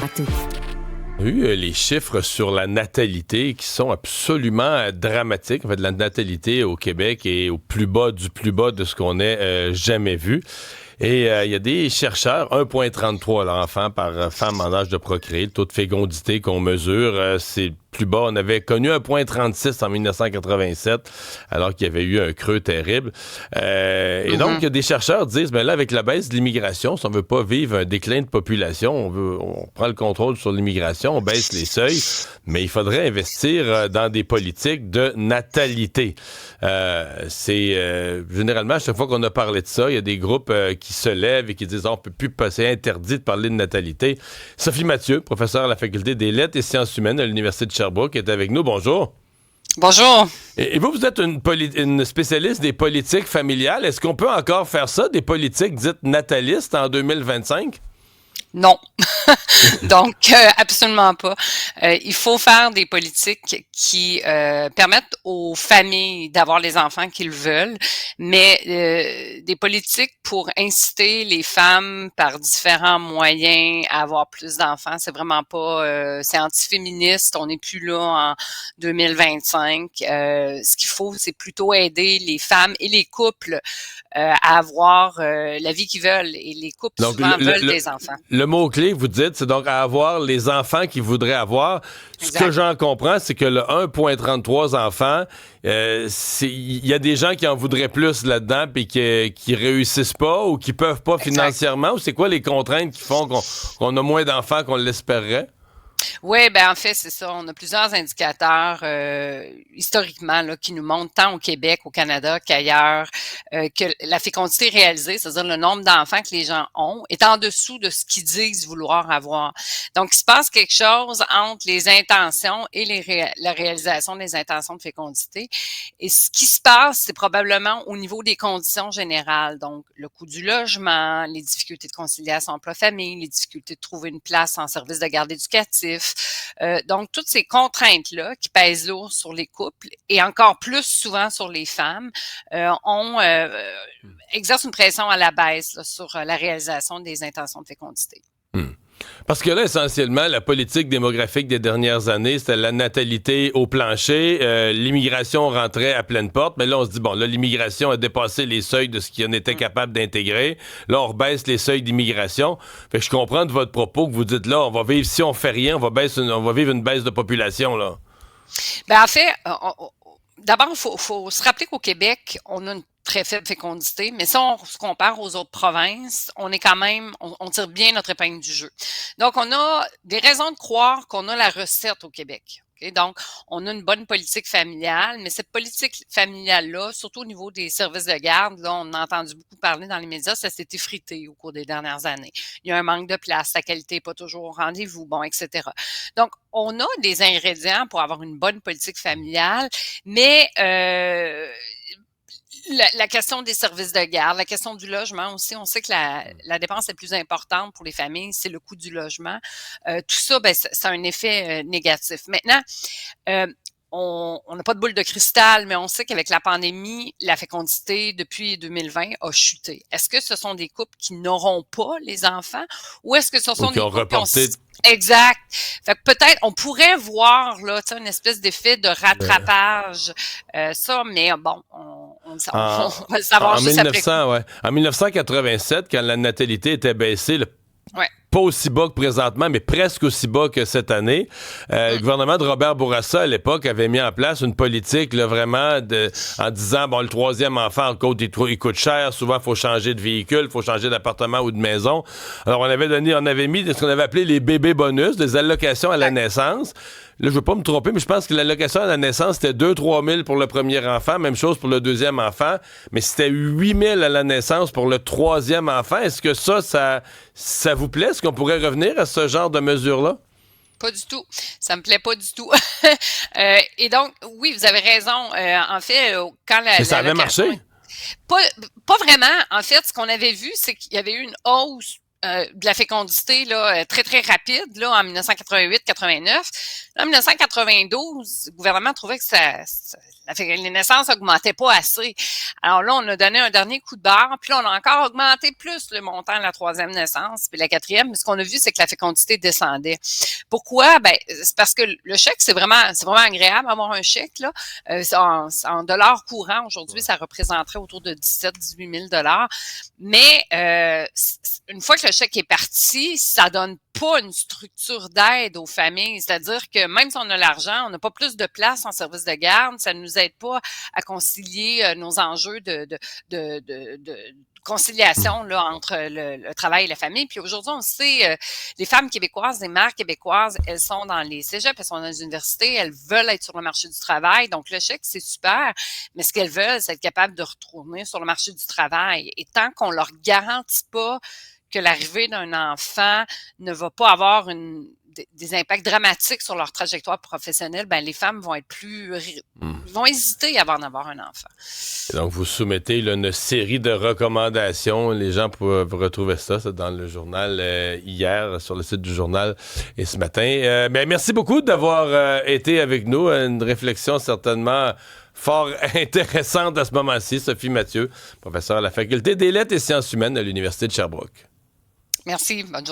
À tout. On a eu les chiffres sur la natalité qui sont absolument dramatiques. En fait, la natalité au Québec est au plus bas du plus bas de ce qu'on ait jamais vu. Et il y a des chercheurs, 1,33 l'enfant par femme en âge de procréer. Le taux de fécondité qu'on mesure, c'est plus bas. On avait connu 1,36 en 1987, alors qu'il y avait eu un creux terrible. Et donc, il y a des chercheurs qui disent, ben là, avec la baisse de l'immigration, si on veut pas vivre un déclin de population, on prend le contrôle sur l'immigration, on baisse les seuils, mais il faudrait investir dans des politiques de natalité. Généralement, à chaque fois qu'on a parlé de ça, il y a des groupes qui se lèvent et qui disent on peut plus passer, interdit de parler de natalité. Sophie Mathieu, professeure à la faculté des lettres et sciences humaines à l'Université de Sherbrooke, est avec nous. Bonjour. Bonjour. Et vous êtes une spécialiste des politiques familiales. Est-ce qu'on peut encore faire ça, des politiques dites natalistes en 2025? Non. Donc, absolument pas. Il faut faire des politiques qui permettent aux familles d'avoir les enfants qu'ils veulent, mais des politiques pour inciter les femmes par différents moyens à avoir plus d'enfants, c'est vraiment pas... c'est antiféministe, on n'est plus là en 2025. Ce qu'il faut, c'est plutôt aider les femmes et les couples à avoir la vie qu'ils veulent. Et les couples, donc, souvent, veulent des enfants. Le mot-clé, vous dites, c'est donc à avoir les enfants qu'ils voudraient avoir. Ce que j'en comprends, c'est que le 1,33 enfants, il y a des gens qui en voudraient plus là-dedans puis qui réussissent pas ou qui peuvent pas financièrement. Ou c'est quoi les contraintes qui font qu'on a moins d'enfants qu'on l'espérerait? Oui, ben en fait, c'est ça. On a plusieurs indicateurs historiquement là, qui nous montrent tant au Québec, au Canada qu'ailleurs que la fécondité réalisée, c'est-à-dire le nombre d'enfants que les gens ont, est en dessous de ce qu'ils disent vouloir avoir. Donc, il se passe quelque chose entre les intentions et la réalisation des intentions de fécondité. Et ce qui se passe, c'est probablement au niveau des conditions générales. Donc, le coût du logement, les difficultés de conciliation emploi-famille, les difficultés de trouver une place en service de garde éducatif. Donc, toutes ces contraintes-là qui pèsent lourd sur les couples et encore plus souvent sur les femmes exercent une pression à la baisse là, sur la réalisation des intentions de fécondité. Parce que là, essentiellement, la politique démographique des dernières années, c'était la natalité au plancher, l'immigration rentrait à pleine porte, mais là, on se dit, bon, là, l'immigration a dépassé les seuils de ce qu'on était capable d'intégrer. Là, on rebaisse les seuils d'immigration. Fait que je comprends de votre propos que vous dites, là, on va vivre, si on fait rien, on va vivre une baisse de population, là. Ben, en fait, d'abord, il faut se rappeler qu'au Québec, on a une très faible fécondité, mais si on se compare aux autres provinces, on est quand même, on tire bien notre épingle du jeu. Donc, on a des raisons de croire qu'on a la recette au Québec. Okay? Donc, on a une bonne politique familiale, mais cette politique familiale-là, surtout au niveau des services de garde, là, on a entendu beaucoup parler dans les médias, ça s'est effrité au cours des dernières années. Il y a un manque de place, la qualité n'est pas toujours au rendez-vous, bon, etc. Donc, on a des ingrédients pour avoir une bonne politique familiale, mais la question des services de garde, la question du logement aussi, on sait que la dépense la plus importante pour les familles, c'est le coût du logement. Tout ça, ben, c'est un effet négatif. Maintenant, on n'a pas de boule de cristal, mais on sait qu'avec la pandémie, la fécondité depuis 2020 a chuté. Est-ce que ce sont des couples qui n'auront pas les enfants ou est-ce que ce sont des couples qui ont... Exact. Fait que peut-être on pourrait voir là, une espèce d'effet de rattrapage, ça, mais bon, on va le savoir juste 1900, après. Ouais. En 1987, quand la natalité était baissée, pas aussi bas que présentement, mais presque aussi bas que cette année. Le gouvernement de Robert Bourassa, à l'époque, avait mis en place une politique là, vraiment en disant, bon, le troisième enfant, en côte, il coûte cher. Souvent, il faut changer de véhicule, il faut changer d'appartement ou de maison. Alors, on avait mis ce qu'on avait appelé les bébés bonus, des allocations à la naissance. Là, je veux pas me tromper, mais je pense que l'allocation à la naissance, c'était 2-3 000 pour le premier enfant, même chose pour le deuxième enfant, mais c'était 8 000 à la naissance pour le troisième enfant. Est-ce que ça vous plaît? Est-ce qu'on pourrait revenir à ce genre de mesures-là? Pas du tout. Ça me plaît pas du tout. Et donc, oui, vous avez raison. En fait, quand Mais ça avait marché? Pas vraiment. En fait, ce qu'on avait vu, c'est qu'il y avait eu une hausse de la fécondité là, très, très rapide là, en 1988-89. Là, en 1992, le gouvernement trouvait que les naissances augmentaient pas assez. Alors là, on a donné un dernier coup de barre, puis là, on a encore augmenté plus le montant de la troisième naissance, puis la quatrième. Mais ce qu'on a vu, c'est que la fécondité descendait. Pourquoi? Ben, c'est parce que le chèque, c'est vraiment agréable d'avoir un chèque, là. En dollars courants, aujourd'hui, ça représenterait autour de 17-18 000 $. Mais une fois que le chèque est parti, ça donne pas une structure d'aide aux familles. C'est-à-dire que même si on a l'argent, on n'a pas plus de place en service de garde, ça ne nous aide pas à concilier nos enjeux de conciliation là, entre le travail et la famille. Puis aujourd'hui, on sait, les femmes québécoises, les mères québécoises, elles sont dans les cégeps, elles sont dans les universités, elles veulent être sur le marché du travail. Donc, le chèque, c'est super, mais ce qu'elles veulent, c'est être capable de retourner sur le marché du travail. Et tant qu'on leur garantit pas que l'arrivée d'un enfant ne va pas avoir des impacts dramatiques sur leur trajectoire professionnelle, ben les femmes vont être vont hésiter avant d'avoir un enfant. Et donc, vous soumettez là, une série de recommandations. Les gens peuvent retrouver ça dans le journal hier, sur le site du journal et ce matin. Mais merci beaucoup d'avoir été avec nous. Une réflexion certainement fort intéressante à ce moment-ci. Sophie Mathieu, professeure à la Faculté des lettres et sciences humaines à l'Université de Sherbrooke. Merci. Bonne journée.